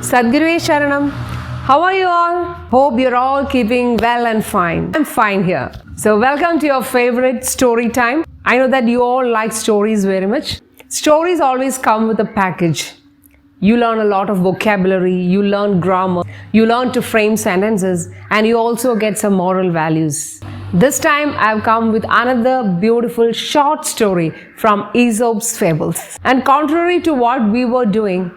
Sadhguru Sharanam. How are you all? Hope you're all keeping well and fine. I'm fine here. So welcome to your favorite story time. I know that you all like stories very much. Stories always come with a package. You learn a lot of vocabulary, you learn grammar, you learn to frame sentences, and you also get some moral values. This time I've come with another beautiful short story from Aesop's Fables. And contrary to what we were doing,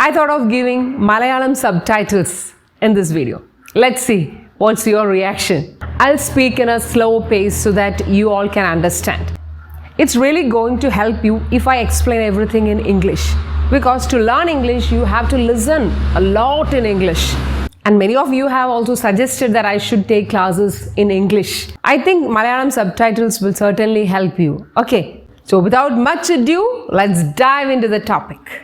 I thought of giving Malayalam subtitles in this video. Let's see what's your reaction. I'll speak in a slow pace so that you all can understand. It's really going to help you if I explain everything in English. Because to learn English, you have to listen a lot in English. And many of you have also suggested that I should take classes in English. I think Malayalam subtitles will certainly help you. Okay, so without much ado, let's dive into the topic.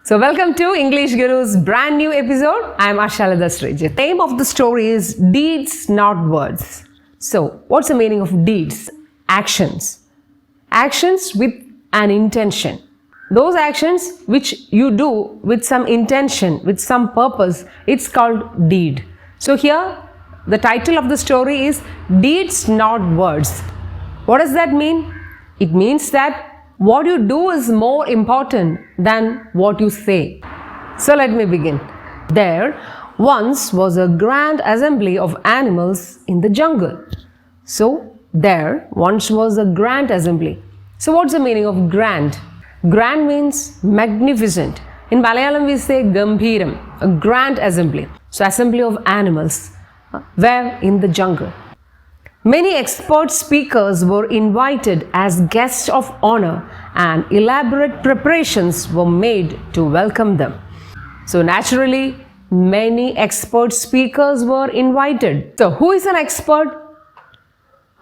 So welcome to English Guru's brand new episode. I am Ashalada Srijit. The name of the story is Deeds Not Words. So what's the meaning of deeds? Actions. Actions with an intention. Those actions which you do with some intention, with some purpose, it's called deed. So here the title of the story is Deeds Not Words. What does that mean? It means that what you do is more important than what you say. So let me begin. There once was a grand assembly of animals in the jungle. So there once was a grand assembly. So what's the meaning of grand? Grand means magnificent. In Malayalam we say Gambhiram, a grand assembly. So assembly of animals. Where? In the jungle. Many expert speakers were invited as guests of honor and elaborate preparations were made to welcome them. So naturally, many expert speakers were invited. So who is an expert?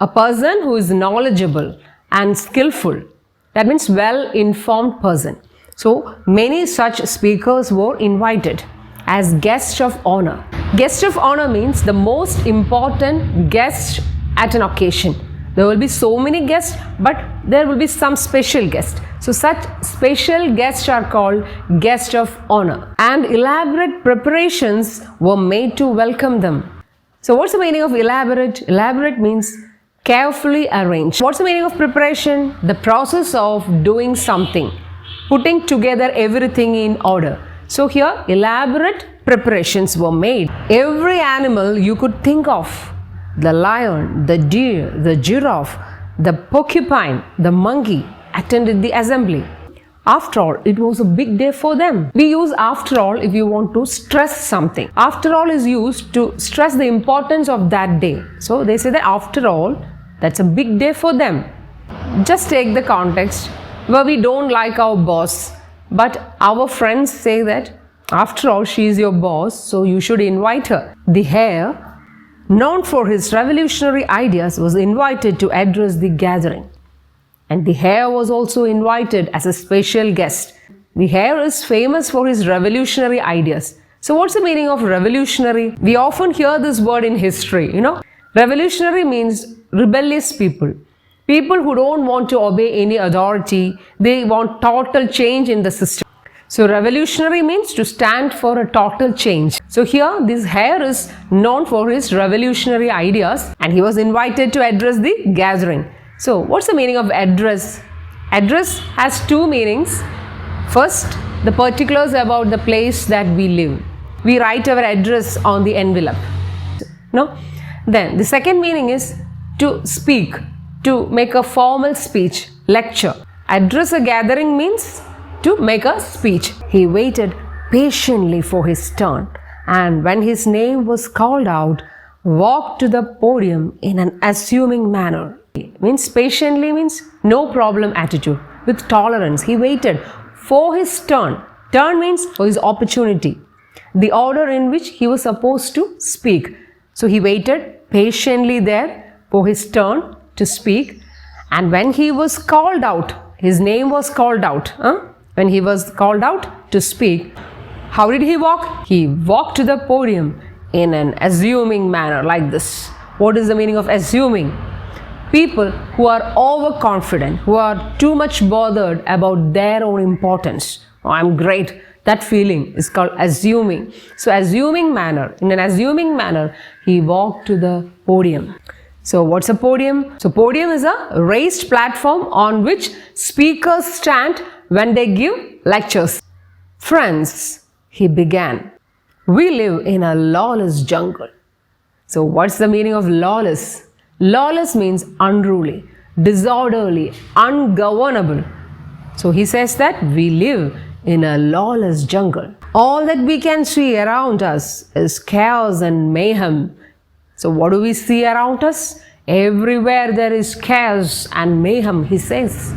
A person who is knowledgeable and skillful. That means well-informed person. So many such speakers were invited as guests of honor. Guest of honor means the most important guest at an occasion. There will be so many guests, but there will be some special guests. So such special guests are called guests of honor. And elaborate preparations were made to welcome them. So what's the meaning of elaborate? Elaborate means carefully arranged. What's the meaning of preparation? The process of doing something, putting together everything in order. So here elaborate preparations were made. Every animal you could think of, the lion, the deer, the giraffe, the porcupine, the monkey attended the assembly. After all, it was a big day for them. We use after all if you want to stress something. After all is used to stress the importance of that day. So they say that after all, that's a big day for them. Just take the context where we don't like our boss, but our friends say that after all, she is your boss, so you should invite her. The hare, known for his revolutionary ideas, was invited to address the gathering. And the hare was also invited as a special guest. The hare is famous for his revolutionary ideas. So what's the meaning of revolutionary? We often hear this word in history, Revolutionary means rebellious people. People who don't want to obey any authority. They want total change in the system. So revolutionary means to stand for a total change. So here this hare is known for his revolutionary ideas and he was invited to address the gathering. So what's the meaning of address? Address has two meanings. First, the particulars about the place that we live. We write our address on the envelope. No? Then the second meaning is to speak, to make a formal speech, lecture. Address a gathering means to make a speech. He waited patiently for his turn and when his name was called out, walked to the podium in an assuming manner. Means patiently means no problem attitude. With tolerance, he waited for his turn. Turn means for his opportunity. The order in which he was supposed to speak. So he waited patiently there for his turn to speak. And when he was called out, his name was called out. When he was called out to speak, how did he walk? He walked to the podium in an assuming manner like this. What is the meaning of assuming? People who are overconfident, who are too much bothered about their own importance. Oh, I'm great. That feeling is called assuming. So in an assuming manner, he walked to the podium. So what's a podium? So podium is a raised platform on which speakers stand when they give lectures. Friends, he began, we live in a lawless jungle. So what's the meaning of lawless? Lawless means unruly, disorderly, ungovernable. So he says that we live in a lawless jungle. All that we can see around us is chaos and mayhem. So what do we see around us? Everywhere there is chaos and mayhem, he says.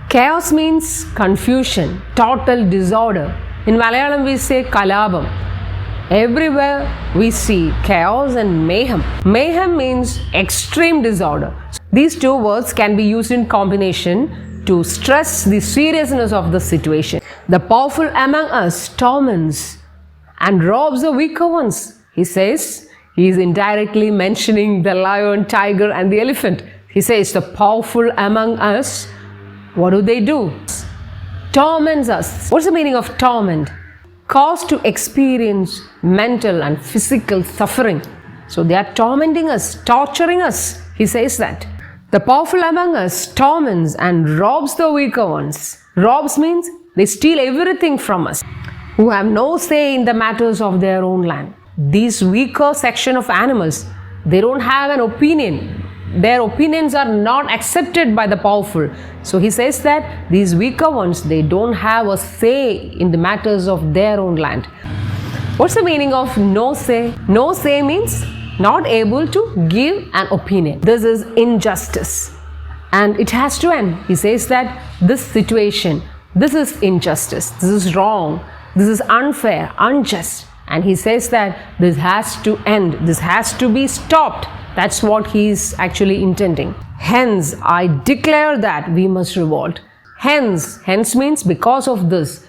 Chaos means confusion, total disorder. In Malayalam we say kalabam. Everywhere we see chaos and mayhem. Mayhem means extreme disorder. These two words can be used in combination to stress the seriousness of the situation. The powerful among us torments and robs the weaker ones. He says, he is indirectly mentioning the lion, tiger and the elephant. He says the powerful among us, what do? Torments us. What's the meaning of torment? Cause to experience mental and physical suffering. So they are tormenting us, torturing us. He says that. The powerful among us torments and robs the weaker ones. Robs means they steal everything from us, who have no say in the matters of their own land. These weaker section of animals, they don't have an opinion. Their opinions are not accepted by the powerful. So he says that these weaker ones, they don't have a say in the matters of their own land. What's the meaning of no say? No say means not able to give an opinion. This is injustice and it has to end. He says that this situation, this is injustice, this is wrong, this is unfair, unjust. And he says that this has to end, this has to be stopped. That's what he is actually intending. Hence, I declare that we must revolt. Hence means because of this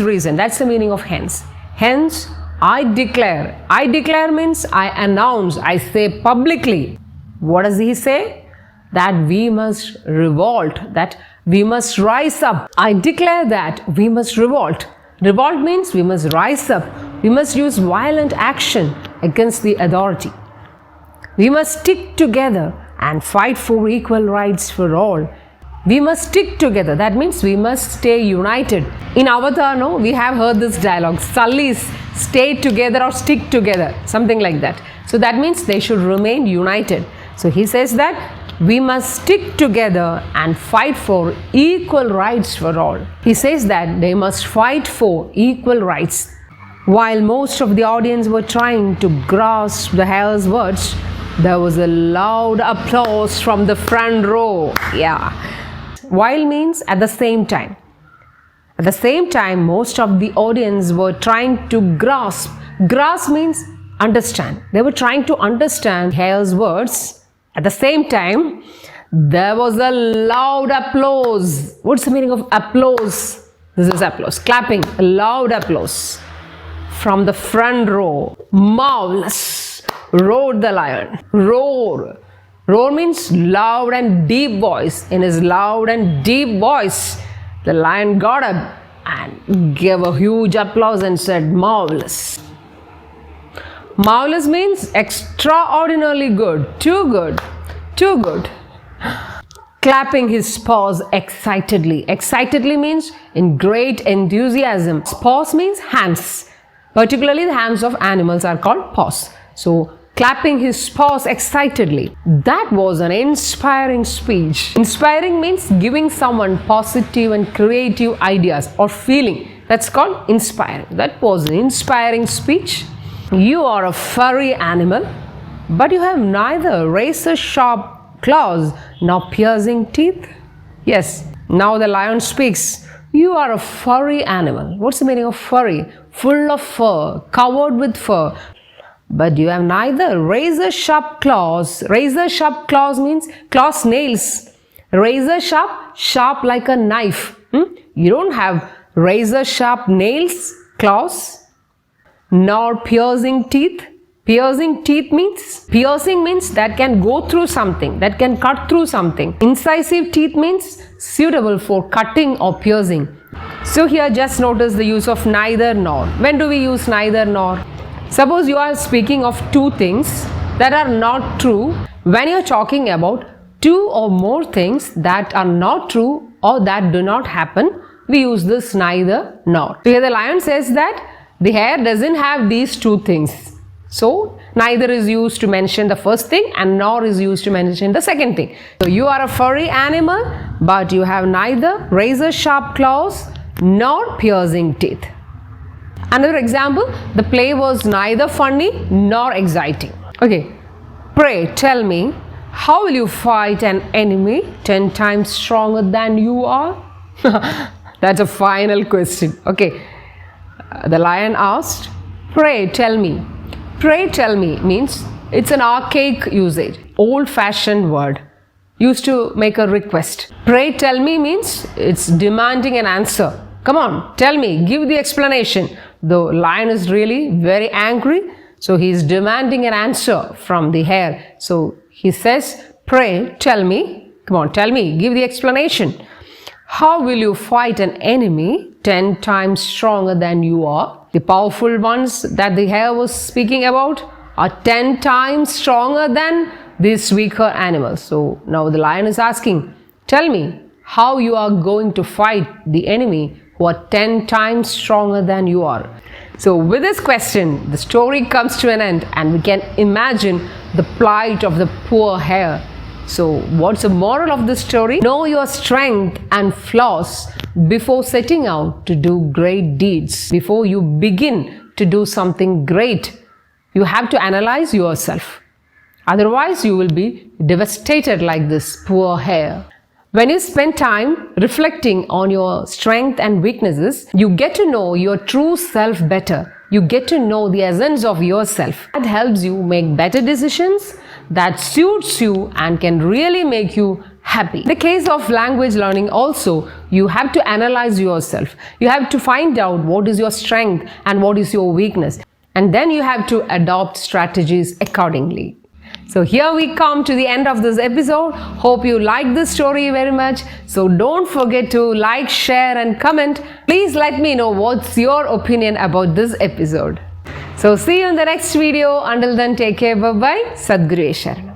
reason. That's the meaning of hence. Hence, I declare. I declare means I announce, I say publicly. What does he say? That we must revolt, that we must rise up. I declare that we must revolt. Revolt means we must rise up. We must use violent action against the authority. We must stick together and fight for equal rights for all. We must stick together. That means we must stay united. In Avatar, no, we have heard this dialogue. Sullies stay together or stick together. Something like that. So that means they should remain united. So he says that we must stick together and fight for equal rights for all. He says that they must fight for equal rights. While most of the audience were trying to grasp the heir's words, there was a loud applause from the front row. Yeah. While means at the same time. At the same time, most of the audience were trying to grasp. Grasp means understand. They were trying to understand heir's words. At the same time, there was a loud applause. What's the meaning of applause? This is applause. Clapping. A loud applause from the front row. Marvelous, roared the lion. Roar. Roar means loud and deep voice. In his loud and deep voice, the lion got up and gave a huge applause and said, marvelous. Marvelous means extraordinarily good, too good, too good. Clapping his paws excitedly. Excitedly means in great enthusiasm. Paws means hands. Particularly the hands of animals are called paws. So clapping his paws excitedly. That was an inspiring speech. Inspiring means giving someone positive and creative ideas or feeling. That's called inspiring. That was an inspiring speech. You are a furry animal, but you have neither razor-sharp claws nor piercing teeth. Yes, now the lion speaks. You are a furry animal. What's the meaning of furry? Full of fur, covered with fur. But you have neither razor-sharp claws. Razor-sharp claws means claws, nails. Razor-sharp, sharp like a knife. You don't have razor-sharp nails, claws, nor piercing teeth. Piercing teeth means? Piercing means that can go through something, that can cut through something. Incisive teeth means suitable for cutting or piercing. So here just notice the use of neither nor. When do we use neither nor? Suppose you are speaking of two things that are not true. When you are talking about two or more things that are not true or that do not happen, we use this neither nor. So here the lion says that the hare doesn't have these two things. So neither is used to mention the first thing and nor is used to mention the second thing. So you are a furry animal, but you have neither razor sharp claws nor piercing teeth. Another example, the play was neither funny nor exciting. Okay, pray tell me, how will you fight an enemy 10 times stronger than you are? That's a final question. Okay, the lion asked, pray tell me. Pray tell me means it's an archaic usage, old-fashioned word used to make a request. Pray tell me means it's demanding an answer. Come on, tell me, give the explanation. The lion is really very angry, so he is demanding an answer from the hare. So he says, pray tell me, come on, tell me, give the explanation. How will you fight an enemy 10 times stronger than you are? The powerful ones that the hare was speaking about are 10 times stronger than these weaker animals. So now the lion is asking, tell me how you are going to fight the enemy who are 10 times stronger than you are. So with this question, the story comes to an end and we can imagine the plight of the poor hare. So what's the moral of this story? Know your strength and flaws before setting out to do great deeds. Before you begin to do something great, you have to analyze yourself. Otherwise, you will be devastated like this poor hare. When you spend time reflecting on your strengths and weaknesses, you get to know your true self better. You get to know the essence of yourself. That helps you make better decisions that suits you and can really make you happy. In the case of language learning also, you have to analyze yourself. You have to find out what is your strength and what is your weakness. And then you have to adopt strategies accordingly. So here we come to the end of this episode. Hope you like this story very much. So don't forget to like, share and comment. Please let me know what's your opinion about this episode. So see you in the next video. Until then, take care. Bye-bye. Sadhguru Sharanam.